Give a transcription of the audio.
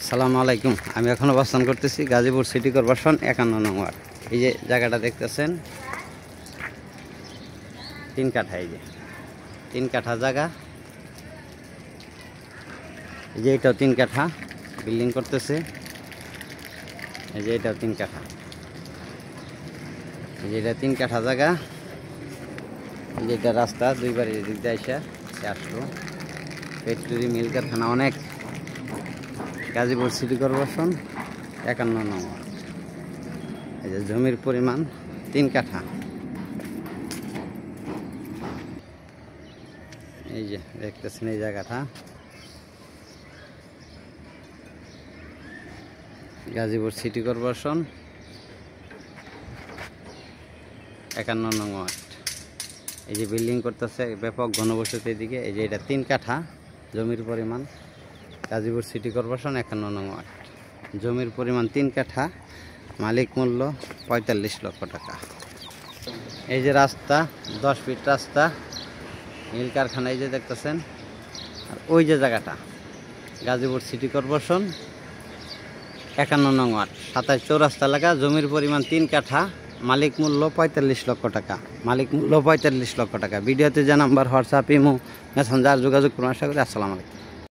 আসসালামু আলাইকুম। আমি এখন অবস্থান করতেছি গাজীপুর সিটি কর্পোরেশন 51 নং ওয়ার্ড। এই যে জায়গাটা দেখতেছেন 3 কাঠা, এই যে 3 কাঠা জায়গা। এই যে এটাও 3 কাঠা বিল্ডিং করতেছে। এই যে এটাও 3 কাঠা। এই যে এটা 3 কাঠা জায়গা। এই যে এটা রাস্তা দুই বাড়ির দিক দিয়ে আসা আসলো। ফ্যাক্টরি মিল কারখানা অনেক। গাজীপুর সিটি কর্পোরেশন 51 নং ওয়ার্ড। এই যে জমির পরিমাণ 3 কাঠা। এই যে দেখতেছেন এই জায়গাটা গাজীপুর সিটি কর্পোরেশন 51 নং ওয়ার্ড। এই যে বিল্ডিং করতেছে ব্যাপক ঘনবসতি দিকে। এই যে এটা 3 কাঠা জমির পরিমাণ। গাজীপুর সিটি কর্পোরেশন 51 নং ওয়ার্ড। জমির পরিমাণ 3 কাঠা, মালিক মূল্য 45 লক্ষ টাকা। এই যে রাস্তা 10 ফিট রাস্তা, মিল কারখানা এই যে দেখতেছেন। আর ওই যে জায়গাটা গাজীপুর সিটি কর্পোরেশন 51 নং ওয়ার্ড, 27 চৌরাস্তা এলাকা। জমির পরিমাণ 3 কাঠা, মালিক মূল্য 45 লক্ষ টাকা। মালিক মূল্য 45 লক্ষ টাকা। ভিডিওতে যে নাম্বার হোয়াটসঅ্যাপ ইমো মেসেঞ্জার যোগাযোগ করুন। আশা করি। আসসালামু আলাইকুম।